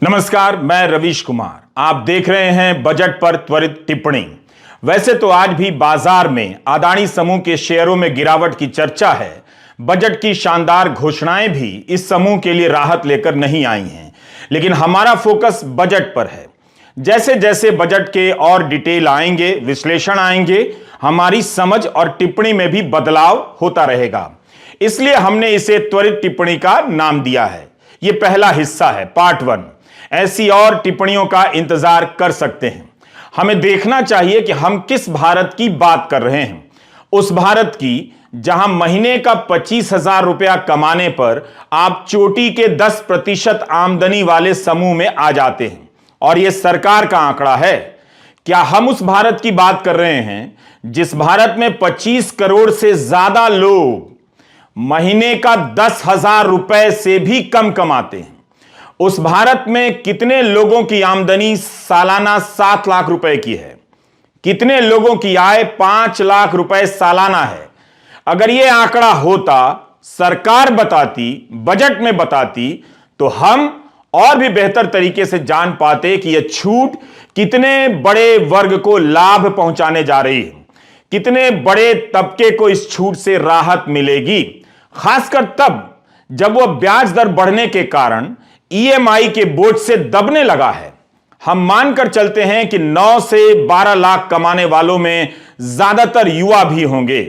नमस्कार, मैं रवीश कुमार। आप देख रहे हैं बजट पर त्वरित टिप्पणी। वैसे तो आज भी बाजार में अदानी समूह के शेयरों में गिरावट की चर्चा है। बजट की शानदार घोषणाएं भी इस समूह के लिए राहत लेकर नहीं आई हैं, लेकिन हमारा फोकस बजट पर है। जैसे जैसे बजट के और डिटेल आएंगे, विश्लेषण आएंगे, हमारी समझ और टिप्पणी में भी बदलाव होता रहेगा। इसलिए हमने इसे त्वरित टिप्पणी का नाम दिया है। यह पहला हिस्सा है, पार्ट 1। ऐसी और टिप्पणियों का इंतजार कर सकते हैं। हमें देखना चाहिए कि हम किस भारत की बात कर रहे हैं। उस भारत की जहां महीने का 25,000 रुपया कमाने पर आप चोटी के 10% आमदनी वाले समूह में आ जाते हैं, और यह सरकार का आंकड़ा है। क्या हम उस भारत की बात कर रहे हैं जिस भारत में 25 करोड़ से ज्यादा लोग महीने का 10,000 रुपए से भी कम कमाते हैं? उस भारत में कितने लोगों की आमदनी सालाना 7 लाख रुपए की है? कितने लोगों की आय 5 लाख रुपए सालाना है? अगर यह आंकड़ा होता, सरकार बताती, बजट में बताती, तो हम और भी बेहतर तरीके से जान पाते कि यह छूट कितने बड़े वर्ग को लाभ पहुंचाने जा रही है, कितने बड़े तबके को इस छूट से राहत मिलेगी। खासकर तब जब वह ब्याज दर बढ़ने के कारण ईएमआई के बोझ से दबने लगा है। हम मानकर चलते हैं कि 9 से 12 लाख कमाने वालों में ज्यादातर युवा भी होंगे,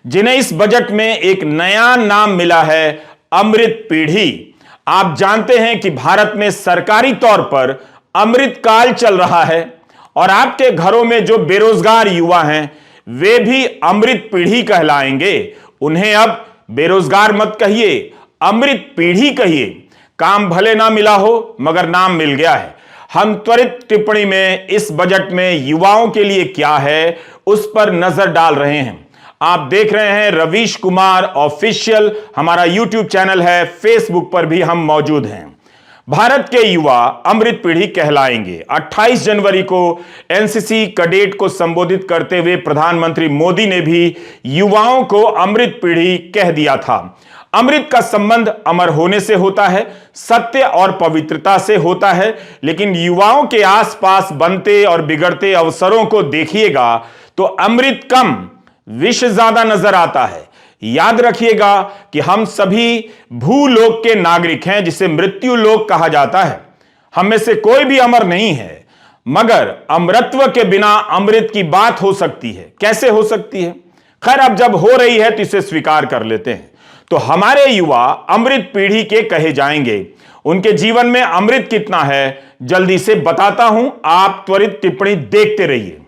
जिन्हें इस बजट में एक नया नाम मिला है, अमृत पीढ़ी। आप जानते हैं कि भारत में सरकारी तौर पर अमृत काल चल रहा है, और आपके घरों में जो बेरोजगार युवा हैं वे भी अमृत पीढ़ी कहलाएंगे। उन्हें अब बेरोजगार मत कहिए, अमृत पीढ़ी कहिए। काम भले ना मिला हो, मगर नाम मिल गया है। हम त्वरित टिप्पणी में इस बजट में युवाओं के लिए क्या है उस पर नजर डाल रहे हैं। आप देख रहे हैं रवीश कुमार ऑफिशियल, हमारा यूट्यूब चैनल है, फेसबुक पर भी हम मौजूद हैं। भारत के युवा अमृत पीढ़ी कहलाएंगे। 28 जनवरी को एनसीसी कैडेट को संबोधित करते हुए प्रधानमंत्री मोदी ने भी युवाओं को अमृत पीढ़ी कह दिया था। अमृत का संबंध अमर होने से होता है, सत्य और पवित्रता से होता है, लेकिन युवाओं के आसपास बनते और बिगड़ते अवसरों को देखिएगा तो अमृत कम, विष ज्यादा नजर आता है। याद रखिएगा कि हम सभी भूलोक के नागरिक हैं, जिसे मृत्यु लोक कहा जाता है। हम में से कोई भी अमर नहीं है, मगर अमरत्व के बिना अमृत की बात हो सकती है? कैसे हो सकती है? खैर, अब जब हो रही है तो इसे स्वीकार कर लेते हैं। तो हमारे युवा अमृत पीढ़ी के कहे जाएंगे। उनके जीवन में अमृत कितना है जल्दी से बताता हूं, आप त्वरित टिप्पणी देखते रहिए।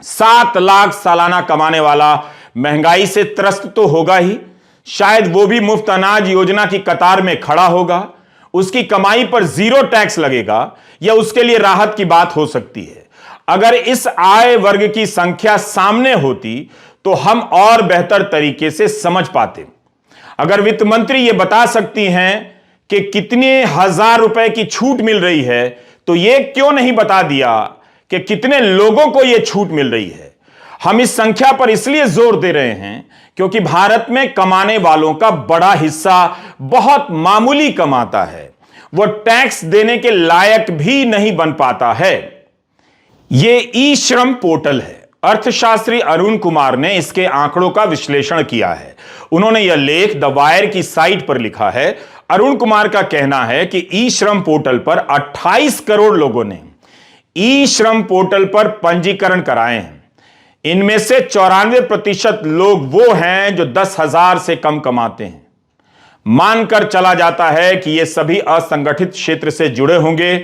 7 लाख सालाना कमाने वाला महंगाई से त्रस्त तो होगा ही, शायद वो भी मुफ्त अनाज योजना की कतार में खड़ा होगा। उसकी कमाई पर 0 टैक्स लगेगा, या उसके लिए राहत की बात हो सकती है। अगर इस आय वर्ग की संख्या सामने होती तो हम और बेहतर तरीके से समझ पाते। अगर वित्त मंत्री यह बता सकती हैं कि कितने हजार रुपए की छूट मिल रही है, तो यह क्यों नहीं बता दिया कि कितने लोगों को यह छूट मिल रही है? हम इस संख्या पर इसलिए जोर दे रहे हैं क्योंकि भारत में कमाने वालों का बड़ा हिस्सा बहुत मामूली कमाता है, वो टैक्स देने के लायक भी नहीं बन पाता है। यह ई श्रम पोर्टल है। अर्थशास्त्री अरुण कुमार ने इसके आंकड़ों का विश्लेषण किया है। उन्होंने यह लेख द वायर की साइट पर लिखा है। अरुण कुमार का कहना है कि ई श्रम पोर्टल पर 28 करोड़ लोगों ने ई श्रम पोर्टल पर पंजीकरण कराए हैं। इनमें से 94% लोग वो हैं जो 10,000 से कम कमाते हैं। मानकर चला जाता है कि ये सभी असंगठित क्षेत्र से जुड़े होंगे,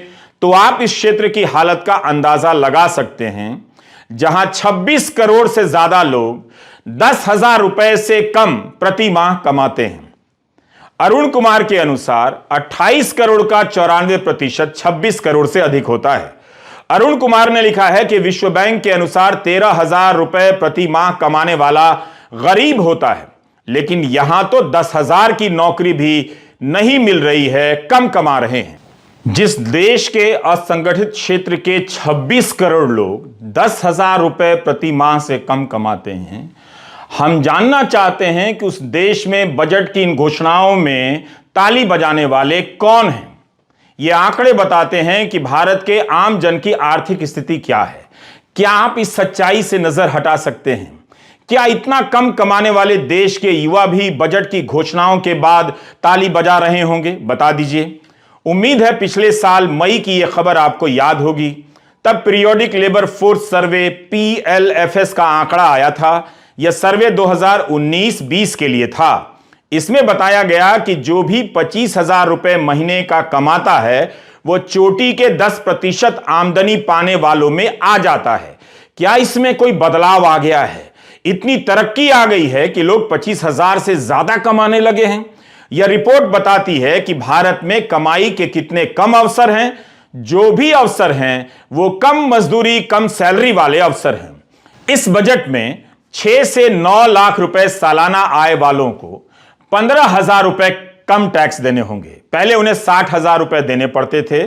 तो आप इस क्षेत्र की हालत का अंदाजा लगा सकते हैं, जहां 26 करोड़ से ज्यादा लोग 10,000 रुपए से कम प्रति माह कमाते हैं। अरुण कुमार के अनुसार 28 करोड़ का 94% 26 करोड़ से अधिक होता है। अरुण कुमार ने लिखा है कि विश्व बैंक के अनुसार 13,000 रुपए प्रति माह कमाने वाला गरीब होता है, लेकिन यहां तो 10,000 की नौकरी भी नहीं मिल रही है, कम कमा रहे हैं। जिस देश के असंगठित क्षेत्र के 26 करोड़ लोग 10,000 रुपए प्रति माह से कम कमाते हैं, हम जानना चाहते हैं कि उस देश में बजट की इन घोषणाओं में ताली बजाने वाले कौन हैं? ये आंकड़े बताते हैं कि भारत के आम जन की आर्थिक स्थिति क्या है। क्या आप इस सच्चाई से नजर हटा सकते हैं? क्या इतना कम कमाने वाले देश के युवा भी बजट की घोषणाओं के बाद ताली बजा रहे होंगे? बता दीजिए। उम्मीद है पिछले साल मई की यह खबर आपको याद होगी। तब periodic labour force survey PLFS का आंकड़ा आया था। यह सर्वे 2019-20 के लिए था। इसमें बताया गया कि जो भी 25,000 रुपए महीने का कमाता है वो चोटी के 10% आमदनी पाने वालों में आ जाता है। क्या इसमें कोई बदलाव आ गया है? इतनी तरक्की आ गई है कि लोग 25,000 से ज्यादा कमाने लगे हैं। यह रिपोर्ट बताती है कि भारत में कमाई के कितने कम अवसर हैं। जो भी अवसर हैं वो कम मजदूरी, कम सैलरी वाले अवसर हैं। इस बजट में 6 से 9 लाख रुपए सालाना आय वालों को 15,000 रुपए कम टैक्स देने होंगे। पहले उन्हें 60,000 रुपए देने पड़ते थे,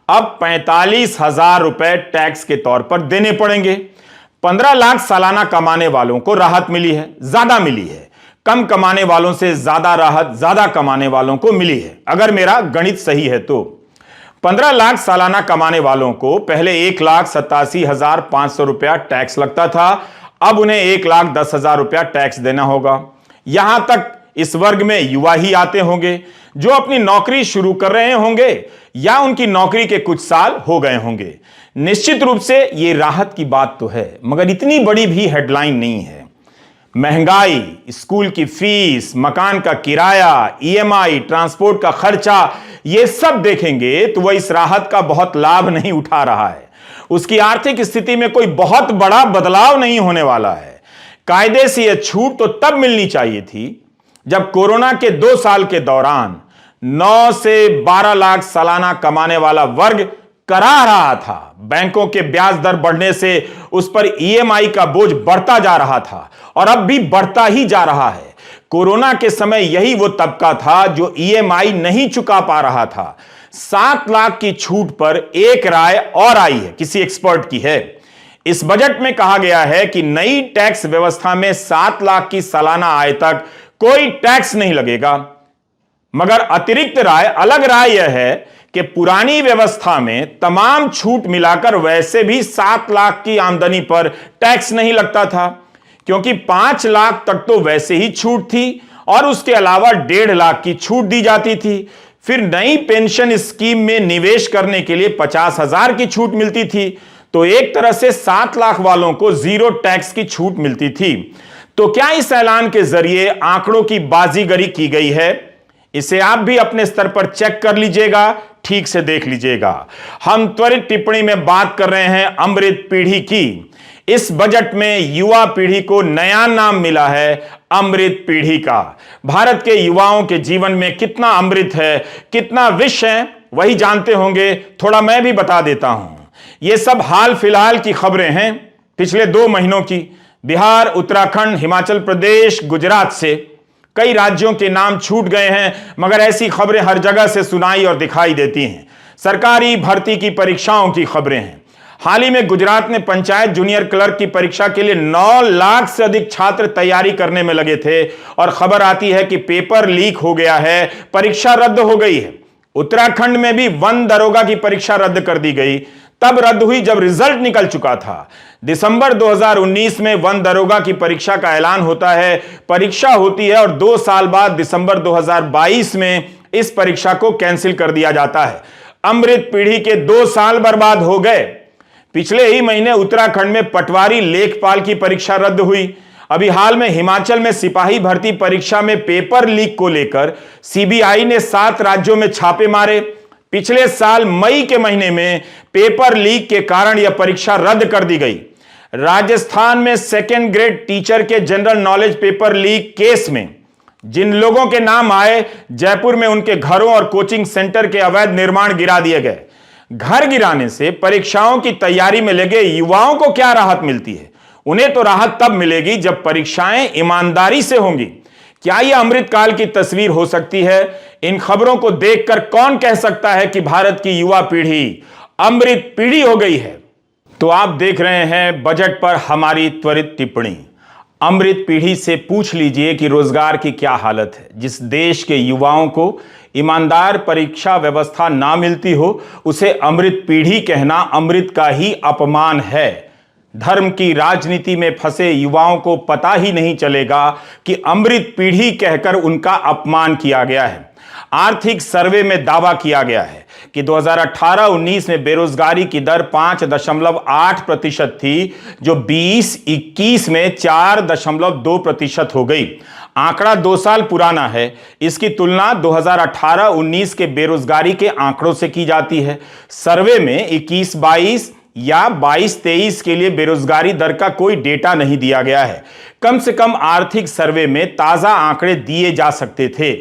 अब 45,000 रुपए टैक्स के तौर पर देने पड़ेंगे। 15 लाख सालाना कमाने वालों को राहत मिली है, ज्यादा मिली है। कम कमाने वालों से ज्यादा राहत ज्यादा कमाने वालों को मिली है, अगर मेरा गणित सही है तो। 15 लाख सालाना कमाने वालों को पहले 1,87,500 रुपया टैक्स लगता था, अब उन्हें 1,10,000 रुपया टैक्स देना होगा। यहां तक इस वर्ग में युवा ही आते होंगे जो अपनी नौकरी शुरू कर रहे होंगे या उनकी नौकरी के कुछ साल हो गए होंगे। निश्चित रूप से यह राहत की बात तो है, मगर इतनी बड़ी भी हेडलाइन नहीं है। महंगाई, स्कूल की फीस, मकान का किराया, EMI, ट्रांसपोर्ट का खर्चा, यह सब देखेंगे तो वह इस राहत का बहुत लाभ नहीं उठा रहा है। उसकी आर्थिक स्थिति में कोई बहुत बड़ा बदलाव नहीं होने वाला है। कायदे से यह छूट तो तब मिलनी चाहिए थी जब कोरोना के 2 साल के दौरान 9 से 12 लाख सालाना कमाने वाला वर्ग करा रहा था। बैंकों के ब्याज दर बढ़ने से उस पर EMI का बोझ बढ़ता जा रहा था और अब भी बढ़ता ही जा रहा है। कोरोना के समय यही वो तबका था जो EMI नहीं चुका पा रहा था। 7 लाख की छूट पर एक राय और आई है, किसी एक्सपर्ट की है। इस बजट में कहा गया है कि नई टैक्स व्यवस्था में 7 लाख की सालाना आय तक कोई टैक्स नहीं लगेगा। मगर अतिरिक्त राय, अलग राय यह है कि पुरानी व्यवस्था में तमाम छूट मिलाकर वैसे भी 7 लाख की आमदनी पर टैक्स नहीं लगता था, क्योंकि 5 लाख तक तो वैसे ही छूट थी और उसके अलावा 1.5 लाख की छूट दी जाती थी। फिर नई पेंशन स्कीम में निवेश करने के लिए 50,000 की छूट मिलती थी। तो एक तरह से 7 लाख वालों को 0 टैक्स की छूट मिलती थी। तो क्या इस ऐलान के जरिए आंकड़ों की बाजीगरी की गई है? इसे आप भी अपने स्तर पर चेक कर लीजिएगा, ठीक से देख लीजिएगा। हम त्वरित टिप्पणी में बात कर रहे हैं अमृत पीढ़ी की। इस बजट में युवा पीढ़ी को नया नाम मिला है, अमृत पीढ़ी का। भारत के युवाओं के जीवन में कितना अमृत है, कितना विष है, वही जानते होंगे। थोड़ा मैं भी बता देता हूं। यह सब हाल फिलहाल की खबरें हैं, पिछले 2 महीनों की। बिहार, उत्तराखंड, हिमाचल प्रदेश, गुजरात से कई राज्यों के नाम छूट गए हैं, मगर ऐसी खबरें हर जगह से सुनाई और दिखाई देती हैं। सरकारी भर्ती की परीक्षाओं की खबरें हैं। हाल ही में गुजरात में पंचायत जूनियर क्लर्क की परीक्षा के लिए 9 लाख से अधिक छात्र तैयारी करने में लगे थे और खबर आती है कि पेपर लीक हो गया है, परीक्षा रद्द हो गई है। उत्तराखंड में भी वन दरोगा की परीक्षा रद्द कर दी गई। तब रद्द हुई जब रिजल्ट निकल चुका था। दिसंबर 2019 में वन दरोगा की परीक्षा का ऐलान होता है, परीक्षा होती है और 2 साल बाद दिसंबर 2022 में इस परीक्षा को कैंसिल कर दिया जाता है। अमृत पीढ़ी के 2 साल बर्बाद हो गए। पिछले ही महीने उत्तराखंड में पटवारी लेखपाल की परीक्षा रद्द हुई। अभी हाल में हिमाचल में सिपाही भर्ती परीक्षा में पेपर लीक को लेकर CBI ने 7 राज्यों में छापे मारे। पिछले साल मई के महीने में पेपर लीक के कारण यह परीक्षा रद्द कर दी गई। राजस्थान में 2nd ग्रेड टीचर के general knowledge paper leak case में जिन लोगों के नाम आए, जयपुर में उनके घरों और कोचिंग सेंटर के अवैध निर्माण गिरा दिए गए। घर गिराने से परीक्षाओं की तैयारी में लगे युवाओं को क्या राहत मिलती है? उन्हें तो राहत तब मिलेगी जब परीक्षाएं ईमानदारी से होंगी। क्या यह अमृतकाल की तस्वीर हो सकती है? इन खबरों को देखकर कौन कह सकता है कि भारत की युवा पीढ़ी अमृत पीढ़ी हो गई है? तो आप देख रहे हैं बजट पर हमारी त्वरित टिप्पणी। अमृत पीढ़ी से पूछ लीजिए कि रोजगार की क्या हालत है। जिस देश के युवाओं को ईमानदार परीक्षा व्यवस्था ना मिलती हो, उसे अमृत पीढ़ी कहना अमृत का ही अपमान है। धर्म की राजनीति में फंसे युवाओं को पता ही नहीं चलेगा कि अमृत पीढ़ी कहकर उनका अपमान किया गया है। आर्थिक सर्वे में दावा किया गया है कि 2018-19 में बेरोजगारी की दर 5.8% थी, जो 20-21 में 4.2% हो गई। आंकड़ा 2 साल पुराना है। इसकी तुलना 2018-19 के बेरोजगारी के आंकड़ों से की जाती है। सर्वे में 21-22 या 22-23 के लिए बेरोजगारी दर का कोई डेटा नहीं दिया गया है। कम से कम आर्थिक सर्वे में ताजा आंकड़े दिए जा सकते थे।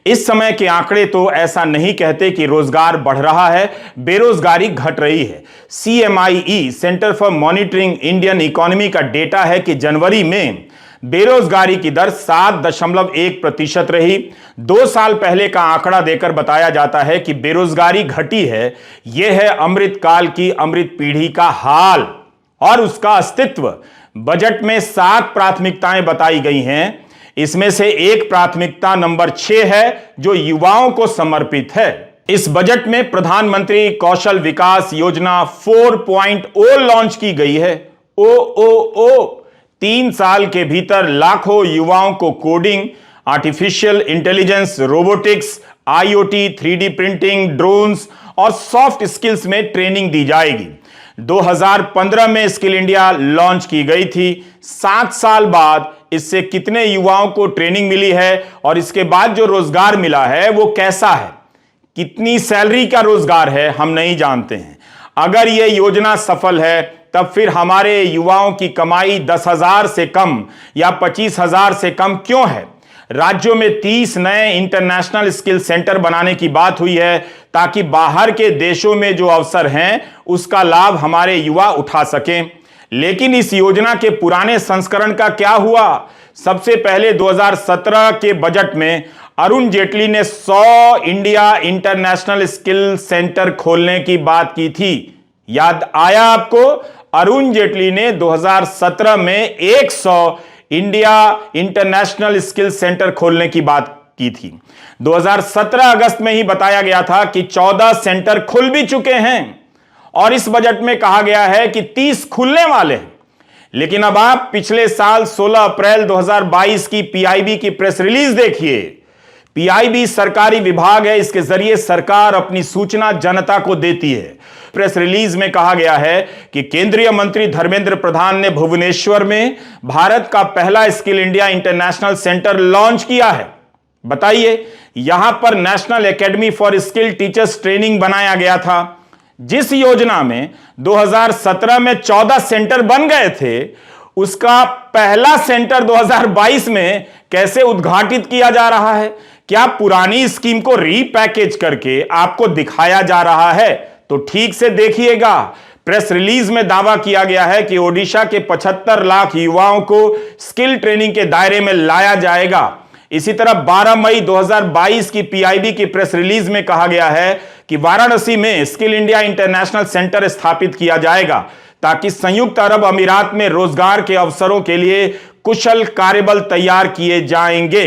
इस समय के आंकड़े तो ऐसा नहीं कहते कि रोजगार बढ़ रहा है, बेरोजगारी घट रही है। CMIE centre for monitoring Indian economy का डेटा है कि जनवरी में बेरोजगारी की दर 7.1% रही। 2 साल पहले का आंकड़ा देकर बताया जाता है कि बेरोजगारी घटी है। यह है अमृत काल की अमृत पीढ़ी का हाल और उसका अस्तित्व। बजट में 7 प्राथमिकताएं बताई गई हैं। इसमें से एक प्राथमिकता नंबर 6 है, जो युवाओं को समर्पित है। इस बजट में प्रधानमंत्री कौशल विकास योजना 4.0 लॉन्च की गई है। ओ 3 साल के भीतर लाखों युवाओं को coding, artificial intelligence, robotics, IoT, 3D printing, drones और सॉफ्ट स्किल्स में ट्रेनिंग दी जाएगी। 2015 में स्किल इंडिया लॉन्च की गई थी। 7 साल बाद इससे कितने युवाओं को ट्रेनिंग मिली है और इसके बाद जो रोजगार मिला है वो कैसा है, कितनी सैलरी का रोजगार है, हम नहीं जानते हैं। अगर यह योजना सफल है तब फिर हमारे युवाओं की कमाई 10,000 से कम या 25,000 से कम क्यों है? राज्यों में 30 नए इंटरनेशनल स्किल सेंटर बनाने की बात हुई है, ताकि बाहर के देशों में जो अवसर हैं उसका लाभ हमारे युवा उठा सकें। लेकिन इस योजना के पुराने संस्करण का क्या हुआ? सबसे पहले 2017 के बजट में अरुण जेटली ने 100 इंडिया इंटरनेशनल स्किल सेंटर खोलने की बात की थी। याद आया आपको? अरुण जेटली ने 2017 में 100 इंडिया इंटरनेशनल स्किल सेंटर खोलने की बात की थी। 2017 अगस्त में ही बताया गया था कि 14 सेंटर खुल भी चुके हैं और इस बजट में कहा गया है कि 30 खुलने वाले हैं। लेकिन अब आप पिछले साल 16 अप्रैल 2022 की PIB की प्रेस रिलीज देखिए। PIB सरकारी विभाग है, इसके जरिए सरकार अपनी सूचना जनता को देती है। प्रेस रिलीज में कहा गया है कि केंद्रीय मंत्री धर्मेंद्र प्रधान ने भुवनेश्वर में भारत का पहला skill India international centre launch किया है। बताइए, यहां पर national academy for skill teachers training बनाया गया था। जिस योजना में 2017 में 14 सेंटर बन गए थे, उसका पहला सेंटर 2022 में कैसे उद्घाटित किया जा रहा है? क्या पुरानी स्कीम को रीपैकेज करके आपको दिखाया जा रहा है? तो ठीक से देखिएगा। प्रेस रिलीज में दावा किया गया है कि ओडिशा के 75 लाख युवाओं को स्किल ट्रेनिंग के दायरे में लाया जाएगा। इसी तरह 12 मई 2022 की PIB की प्रेस रिलीज में कहा गया है कि वाराणसी में स्किल इंडिया इंटरनेशनल सेंटर स्थापित किया जाएगा, ताकि संयुक्त अरब अमीरात में रोजगार के अवसरों के लिए कुशल कार्यबल तैयार किए जाएंगे।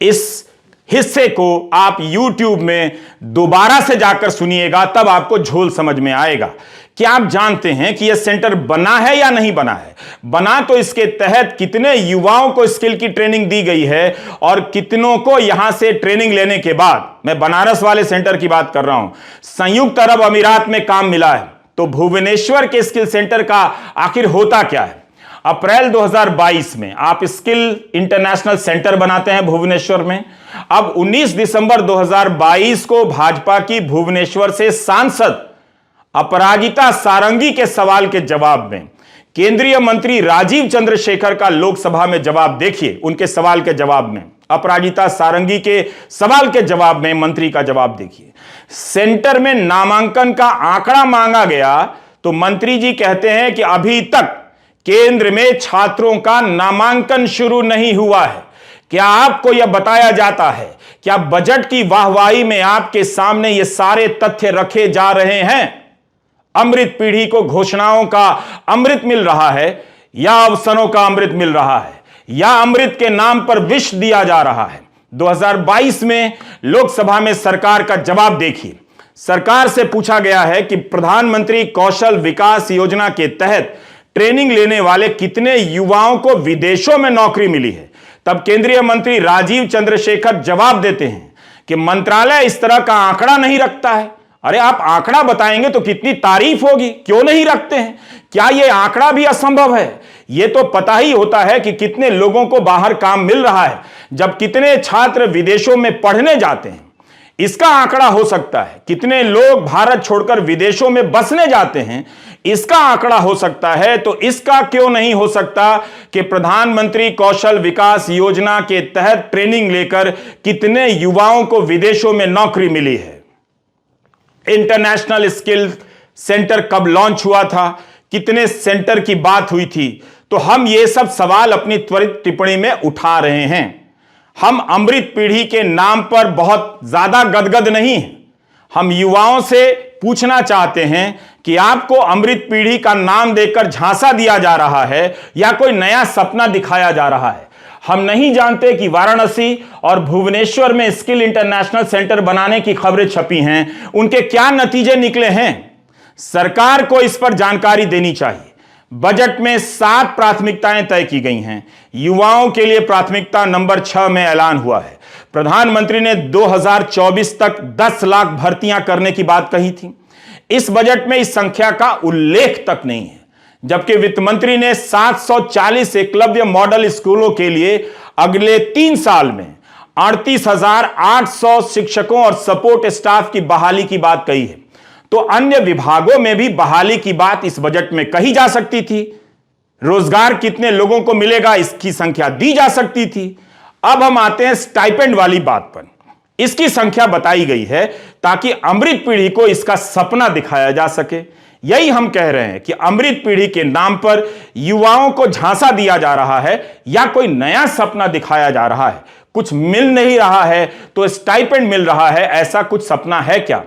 इस हिस्से को आप YouTube में दोबारा से जाकर सुनिएगा, तब आपको झोल समझ में आएगा। क्या आप जानते हैं कि यह सेंटर बना है या नहीं बना है? बना तो इसके तहत कितने युवाओं को स्किल की ट्रेनिंग दी गई है और कितनों को यहां से ट्रेनिंग लेने के बाद, मैं बनारस वाले सेंटर की बात कर रहा हूं, संयुक्त अरब अमीरात में काम मिला है। तो भुवनेश्वर के स्किल सेंटर का आखिर होता क्या है? अप्रैल 2022 में आप स्किल इंटरनेशनल सेंटर बनाते हैं भुवनेश्वर में। अब 19 दिसंबर 2022 को भाजपा की भुवनेश्वर से सांसद अपराजिता सारंगी के सवाल के जवाब में केंद्रीय मंत्री राजीव चंद्रशेखर का लोकसभा में जवाब देखिए। उनके सवाल के जवाब में, अपराजिता सारंगी के सवाल के जवाब में मंत्री का जवाब देखिए। सेंटर में नामांकन का आंकड़ा मांगा गया तो मंत्री जी कहते हैं कि अभी तक केंद्र में छात्रों का नामांकन शुरू नहीं हुआ है। क्या आपको यह बताया जाता है? क्या बजट की वाहवाही में आपके सामने ये सारे तथ्य रखे जा रहे हैं? अमृत पीढ़ी को घोषणाओं का अमृत मिल रहा है या अवसरों का अमृत मिल रहा है, या अमृत के नाम पर विष दिया जा रहा है? 2022 में लोकसभा में सरकार का जवाब देखिए। सरकार से पूछा गया है कि प्रधानमंत्री कौशल विकास योजना के तहत ट्रेनिंग लेने वाले कितने युवाओं को विदेशों में नौकरी मिली है। तब केंद्रीय मंत्री राजीव चंद्रशेखर जवाब देते हैं कि मंत्रालय इस तरह का आंकड़ा नहीं रखता है। अरे आप आंकड़ा बताएंगे तो कितनी तारीफ होगी, क्यों नहीं रखते हैं? क्या यह आंकड़ा भी असंभव है? यह तो पता ही होता है कि कितने लोगों को बाहर काम मिल रहा है, जब कितने छात्र विदेशों में पढ़ने जाते हैं। इसका आंकड़ा हो सकता है। कितने लोग भारत छोड़कर विदेशों में बसने जाते हैं, इसका आंकड़ा हो सकता है। तो इसका क्यों नहीं हो सकता कि प्रधानमंत्री कौशल विकास योजना के तहत ट्रेनिंग लेकर कितने युवाओं को विदेशों में नौकरी मिली है। इंटरनेशनल स्किल सेंटर कब लॉन्च हुआ था, कितने सेंटर की बात हुई थी, तो हम ये सब सवाल अपनी त्वरित टिप्पणी में उठा रहे हैं। हम अमृत पीढ़ी के नाम पर बहुत ज्यादा गदगद नहीं हैं। हम युवाओं से पूछना चाहते हैं कि आपको अमृत पीढ़ी का नाम देकर झांसा दिया जा रहा है या कोई नया सपना दिखाया जा रहा है। हम नहीं जानते कि वाराणसी और भुवनेश्वर में स्किल इंटरनेशनल सेंटर बनाने की खबरें छपी हैं, उनके क्या नतीजे निकले हैं। सरकार को इस पर जानकारी देनी चाहिए। बजट में 7 प्राथमिकताएं तय की गई हैं। युवाओं के लिए प्राथमिकता नंबर 6 में ऐलान हुआ है। प्रधानमंत्री ने 2024 तक 10 लाख भर्तियां करने की बात कही थी। इस बजट में इस संख्या का उल्लेख तक नहीं है, जबकि वित्त मंत्री ने 740 एकलव्य मॉडल स्कूलों के लिए अगले 3 साल में 38,800 शिक्षकों और सपोर्ट स्टाफ की बहाली की बात कही है। तो अन्य विभागों में भी बहाली की बात इस बजट में कही जा सकती थी। रोजगार कितने लोगों को मिलेगा, इसकी संख्या दी जा सकती थी। अब हम आते हैं स्टाइपेंड वाली बात पर। इसकी संख्या बताई गई है ताकि अमृत पीढ़ी को इसका सपना दिखाया जा सके। यही हम कह रहे हैं कि अमृत पीढ़ी के नाम पर युवाओं को झांसा दिया जा रहा है या कोई नया सपना दिखाया जा रहा है। कुछ मिल नहीं रहा है तो स्टाइपेंड मिल रहा है, ऐसा कुछ सपना है क्या?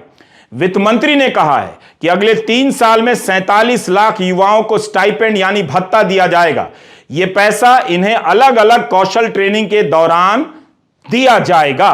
वित्त मंत्री ने कहा है कि अगले 3 साल में 47 लाख युवाओं को स्टाइपेंड यानी भत्ता दिया जाएगा। यह पैसा इन्हें अलग अलग कौशल ट्रेनिंग के दौरान दिया जाएगा।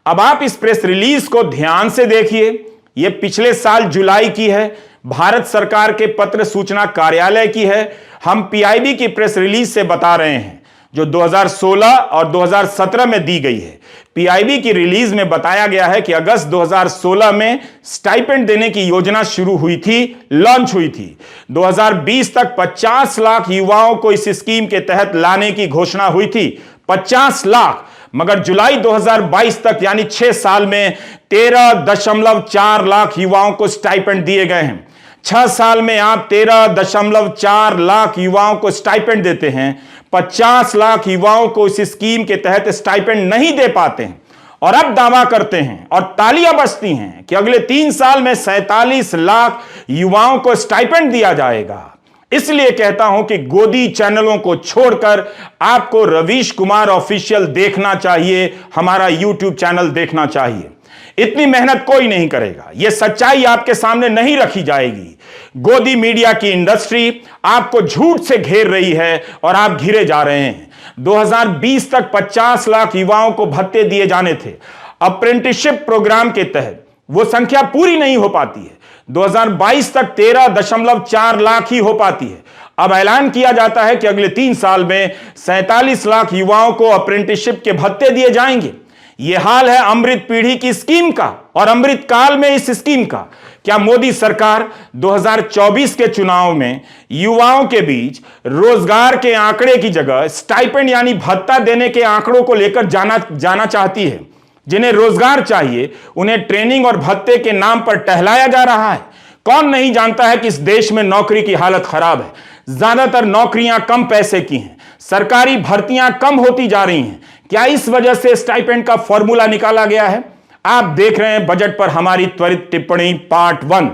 अब आप इस प्रेस रिलीज को ध्यान से देखिए। यह पिछले साल जुलाई की है, भारत सरकार के पत्र सूचना कार्यालय की है। हम पीआईबी की प्रेस रिलीज से बता रहे हैं जो 2016 और 2017 में दी गई है। पीआईबी की रिलीज में बताया गया है कि अगस्त 2016 में स्टाइपेंड देने की योजना शुरू हुई थी, लॉन्च हुई थी। 2020 तक 50 लाख युवाओं को इस स्कीम के तहत लाने की घोषणा हुई थी। 50 लाख, मगर जुलाई 2022 तक यानी 6 साल में 13.4 लाख युवाओं को स्टाइपेंड दिए गए हैं। 6 साल में आप 13.4 लाख युवाओं को स्टाइपेंड देते हैं, 50 लाख युवाओं को इस स्कीम के तहत स्टाइपेंड नहीं दे पाते हैं और अब दावा करते हैं और तालियां बजती हैं कि अगले 3 साल में 47 लाख युवाओं को स्टाइपेंड दिया जाएगा। इसलिए कहता हूं कि गोदी चैनलों को छोड़कर आपको रवीश कुमार ऑफिशियल देखना चाहिए, हमारा यूट्यूब चैनल देखना चाहिए। इतनी मेहनत कोई नहीं करेगा, यह सच्चाई आपके सामने नहीं रखी जाएगी। गोदी मीडिया की इंडस्ट्री आपको झूठ से घेर रही है और आप घिरे जा रहे हैं। 2020 तक 50 लाख युवाओं को भत्ते दिए जाने थे। अप्रेंटिसशिप प्रोग्राम के तहत वो संख्या पूरी नहीं हो पाती है। 2022 तक 13.4 लाख ही हो पाती है। अब ऐलान किया जाता है कि अगले 3 साल में 47 लाख युवाओं को अप्रेंटिसशिप के भत्ते दिए जाएंगे। यह हाल है अमृत पीढ़ी की स्कीम का और अमृत काल में इस स्कीम का। क्या मोदी सरकार 2024 के चुनाव में युवाओं के बीच रोजगार के आंकड़े की जगह स्टाइपेंड यानी भत्ता देने के आंकड़ों को लेकर जाना चाहती है? जिन्हें रोजगार चाहिए उन्हें ट्रेनिंग और भत्ते के नाम पर टहलाया जा रहा है। कौन नहीं जानता है कि इस देश में नौकरी की हालत खराब है। ज्यादातर नौकरियां कम पैसे की हैं, सरकारी भर्तियां कम होती जा रही हैं। क्या इस वजह से स्टाइपेंड का फॉर्मूला निकाला गया है? आप देख रहे हैं बजट पर हमारी त्वरित टिप्पणी पार्ट 1।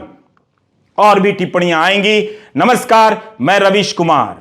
और भी टिप्पणियां आएंगी। नमस्कार, मैं रवीश कुमार।